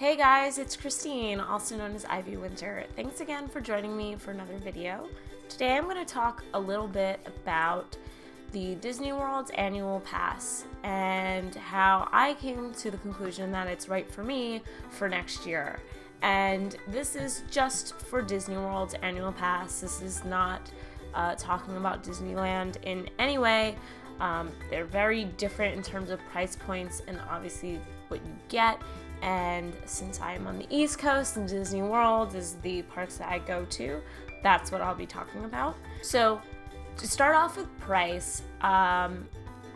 Hey guys, it's Christine, also known as Ivy Winter. Thanks again for joining me for another video. Today I'm going to talk a little bit about the Disney World's annual pass and how I came to the conclusion that it's right for me for next year. And this is just for Disney World's annual pass. This is not talking about Disneyland in any way. They're very different in terms of price points and obviously what you get. And since I am on the East Coast and Disney World is the parks that I go to, that's what I'll be talking about. So to start off with price,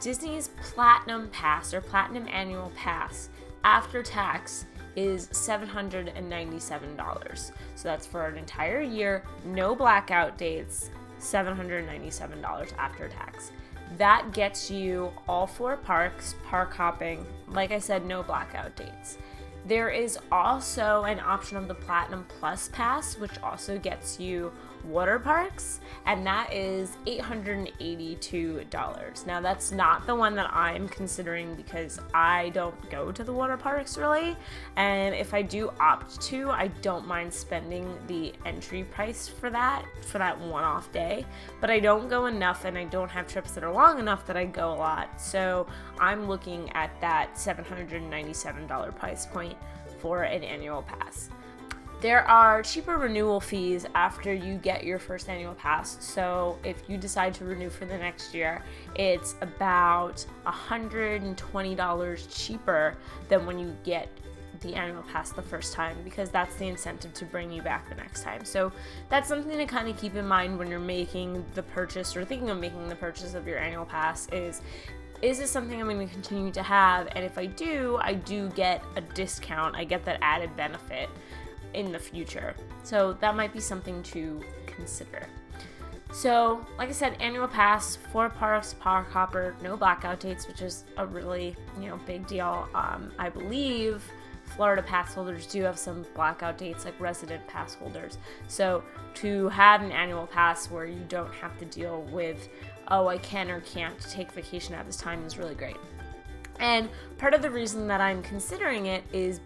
Disney's Platinum Pass or Platinum Annual Pass after tax is $797. So that's for an entire year, no blackout dates, $797 after tax. That gets you all four parks, park hopping, like I said, no blackout dates. There is also an option of the Platinum Plus Pass, which also gets you water parks, and that is $882. Now, that's not the one that I'm considering because I don't go to the water parks really, and if I do opt to, I don't mind spending the entry price for that one-off day, but I don't go enough and I don't have trips that are long enough that I go a lot, so I'm looking at that $797 price point for an annual pass. There are cheaper renewal fees after you get your first annual pass, so if you decide to renew for the next year, it's about $120 cheaper than when you get the annual pass the first time, because that's the incentive to bring you back the next time. So that's something to kind of keep in mind when you're making the purchase or thinking of making the purchase of your annual pass is this something I'm going to continue to have? And if I do get a discount. I get that added benefit in the future. So that might be something to consider. So, like I said, annual pass, 4 parks, park hopper, no blackout dates, which is a really, big deal. I believe Florida pass holders do have some blackout dates, like resident pass holders. So to have an annual pass where you don't have to deal with, oh, I can or can't take vacation at this time is really great. And part of the reason that I'm considering it is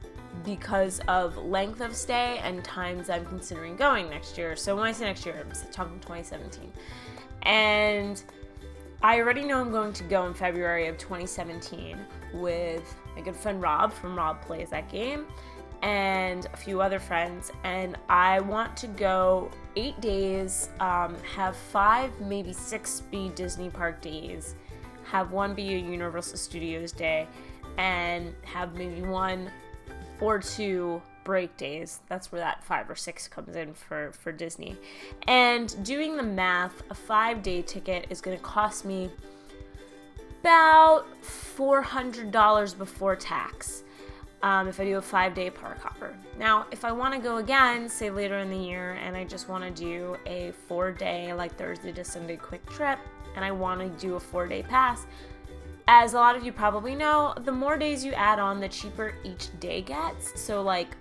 because of length of stay and times I'm considering going next year. So when I say next year, I'm talking 2017. And I already know I'm going to go in February of 2017 with my good friend Rob from Rob Plays That Game and a few other friends. And I want to go 8 days, have 5, maybe 6 be Disney Park days, have 1 be a Universal Studios day, and have maybe 1 or 2 break days. That's where that 5 or 6 comes in for Disney. And doing the math, a 5-day ticket is going to cost me about $400 before tax if I do a 5-day park hopper. Now, if I want to go again, say later in the year, and I just want to do a 4-day, like Thursday to Sunday quick trip, and I want to do a 4-day pass, as a lot of you probably know, the more days you add on, the cheaper each day gets. So like,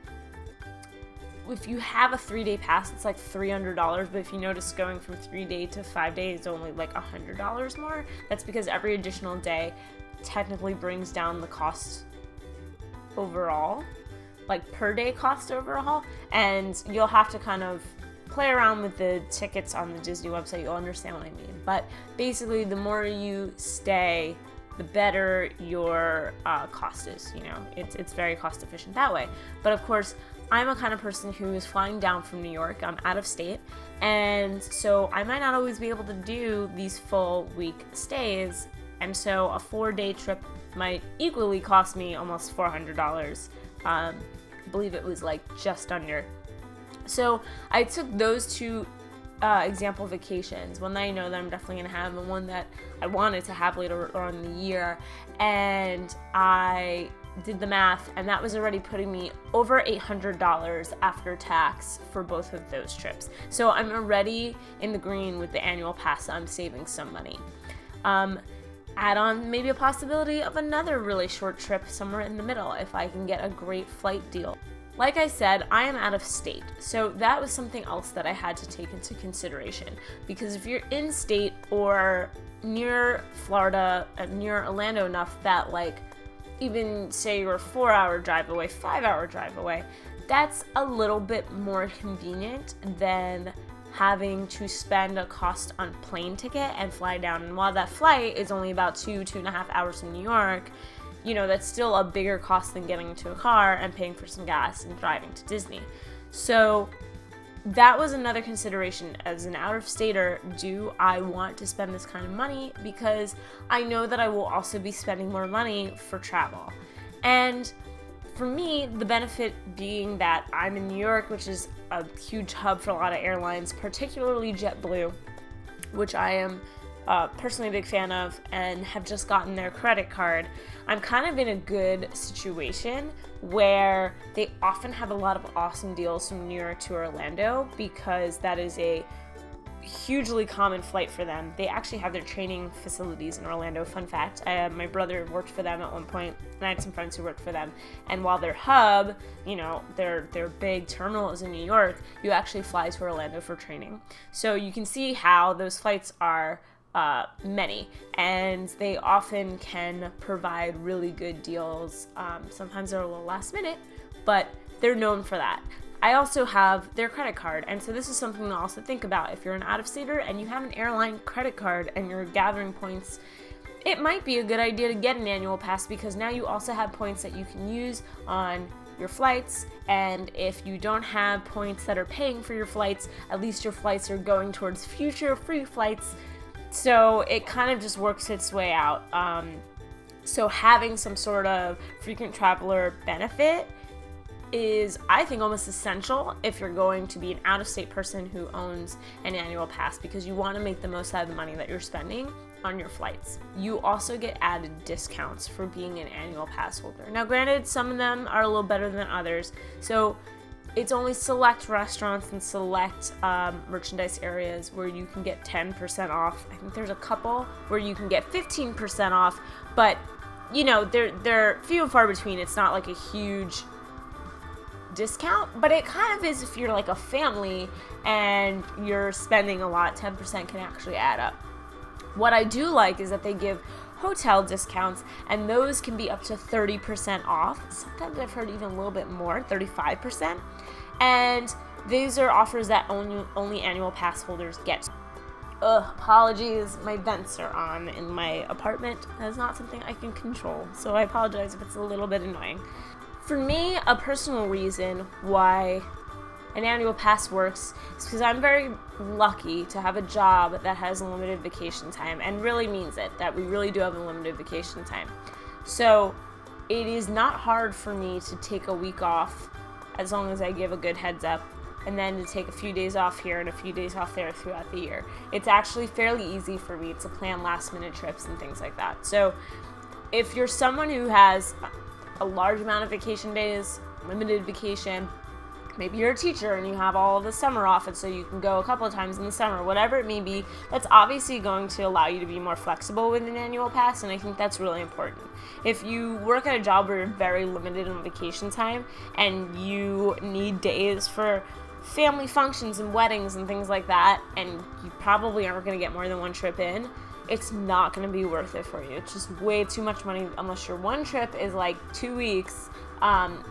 if you have a 3-day pass, it's like $300, but if you notice going from 3-day to 5-day is only like $100 more. That's because every additional day technically brings down the cost overall, like per day cost overall, and you'll have to kind of play around with the tickets on the Disney website. You'll understand what I mean. But basically, the more you stay, the better your cost is. It's very cost efficient that way. But of course, I'm a kind of person who is flying down from New York. I'm out of state, and so I might not always be able to do these full week stays, and so a 4-day trip might equally cost me almost $400. I believe it was like just under. So I took those 2 example vacations, one that I know that I'm definitely going to have and one that I wanted to have later on in the year, and I did the math, and that was already putting me over $800 after tax for both of those trips. So I'm already in the green with the annual pass. I'm saving some money. Add on maybe a possibility of another really short trip somewhere in the middle if I can get a great flight deal. Like I said, I am out of state, so that was something else that I had to take into consideration, because if you're in state or near Florida, near Orlando enough that like even say you're a 4-hour drive away, 5-hour drive away, that's a little bit more convenient than having to spend a cost on plane ticket and fly down. And while that flight is only about 2.5 hours in New York, you know, that's still a bigger cost than getting into a car and paying for some gas and driving to Disney. So that was another consideration as an out-of-stater. Do I want to spend this kind of money? Because I know that I will also be spending more money for travel. And for me, the benefit being that I'm in New York, which is a huge hub for a lot of airlines, particularly JetBlue, which I am personally a big fan of and have just gotten their credit card. I'm kind of in a good situation where they often have a lot of awesome deals from New York to Orlando, because that is a hugely common flight for them. They actually have their training facilities in Orlando. Fun fact, my brother worked for them at one point, and I had some friends who worked for them. And while their hub, you know, their big terminal is in New York, you actually fly to Orlando for training. So you can see how those flights are many, and they often can provide really good deals. Sometimes they're a little last minute, but they're known for that. I also have their credit card, and so this is something to also think about. If you're an out-of-stater and you have an airline credit card and you're gathering points, it might be a good idea to get an annual pass, because now you also have points that you can use on your flights. And if you don't have points that are paying for your flights, at least your flights are going towards future free flights. So it kind of just works its way out. So having some sort of frequent traveler benefit is, I think, almost essential if you're going to be an out-of-state person who owns an annual pass, because you want to make the most out of the money that you're spending on your flights. You also get added discounts for being an annual pass holder. Now, granted, some of them are a little better than others, so it's only select restaurants and select merchandise areas where you can get 10% off. I think there's a couple where you can get 15% off, but you know, they're few and far between. It's not like a huge discount, but it kind of is if you're like a family and you're spending a lot. 10% can actually add up. What I do like is that they give hotel discounts, and those can be up to 30% off. Sometimes I've heard even a little bit more, 35%. And these are offers that only annual pass holders get. Apologies, my vents are on in my apartment. That is not something I can control, so I apologize if it's a little bit annoying. For me, a personal reason why an annual pass works is because I'm very lucky to have a job that has limited vacation time, and really means it, that we really do have a limited vacation time. So it is not hard for me to take a week off, as long as I give a good heads up, and then to take a few days off here and a few days off there throughout the year. It's actually fairly easy for me to plan last minute trips and things like that. So if you're someone who has a large amount of vacation days, limited vacation, maybe you're a teacher and you have all of the summer off, and so you can go a couple of times in the summer, whatever it may be, that's obviously going to allow you to be more flexible with an annual pass, and I think that's really important. If you work at a job where you're very limited on vacation time and you need days for family functions and weddings and things like that, and you probably aren't going to get more than one trip in, it's not going to be worth it for you. It's just way too much money. Unless your one trip is like 2 weeks,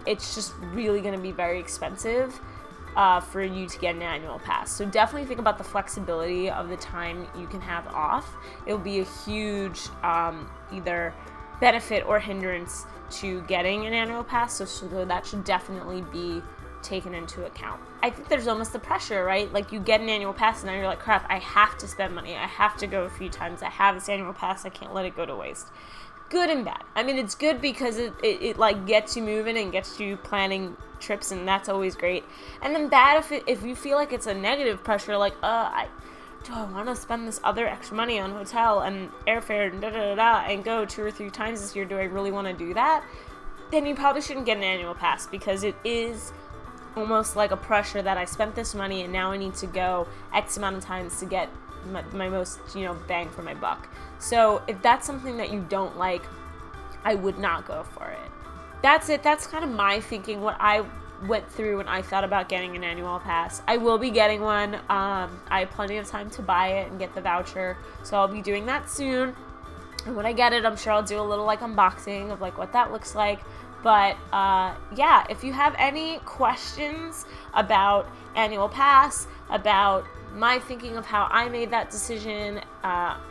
it's just really going to be very expensive for you to get an annual pass. So definitely think about the flexibility of the time you can have off. It'll be a huge either benefit or hindrance to getting an annual pass, so that should definitely be taken into account. I think there's almost the pressure, right? Like, you get an annual pass and now you're like, crap, I have to spend money. I have to go a few times. I have this annual pass. I can't let it go to waste. Good and bad. I mean, it's good because it like gets you moving and gets you planning trips, and that's always great. And then bad if you feel like it's a negative pressure, like, do I want to spend this other extra money on hotel and airfare and and go 2 or 3 times this year? Do I really want to do that? Then you probably shouldn't get an annual pass, because it is almost like a pressure that I spent this money and now I need to go X amount of times to get my most, bang for my buck. So if that's something that you don't like, I would not go for it. That's it. That's kind of my thinking, what I went through when I thought about getting an annual pass. I will be getting one. I have plenty of time to buy it and get the voucher, so I'll be doing that soon. And when I get it, I'm sure I'll do a little like unboxing of like what that looks like. But yeah, if you have any questions about annual pass, about my thinking of how I made that decision,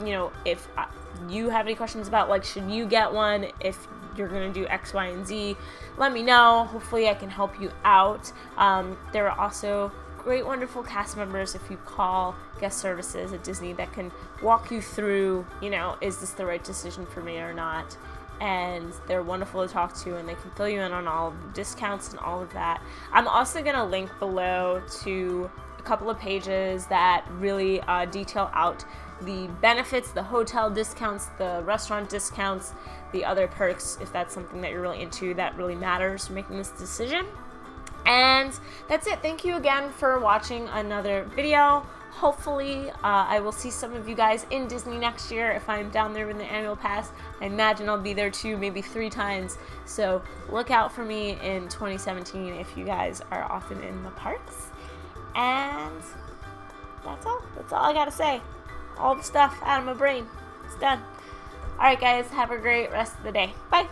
you know, if you have any questions about like should you get one if you're gonna do X, Y, and Z, let me know. Hopefully I can help you out. There are also great, wonderful cast members if you call guest services at Disney that can walk you through, you know, is this the right decision for me or not? And they're wonderful to talk to, and they can fill you in on all of the discounts and all of that. I'm also going to link below to a couple of pages that really detail out the benefits, the hotel discounts, the restaurant discounts, the other perks, if that's something that you're really into that really matters for making this decision. And that's it. Thank you again for watching another video. Hopefully, I will see some of you guys in Disney next year if I'm down there with the annual pass. I imagine I'll be there 2, maybe 3 times. So look out for me in 2017 if you guys are often in the parks. And that's all. That's all I gotta say. All the stuff out of my brain. It's done. Alright guys, have a great rest of the day. Bye!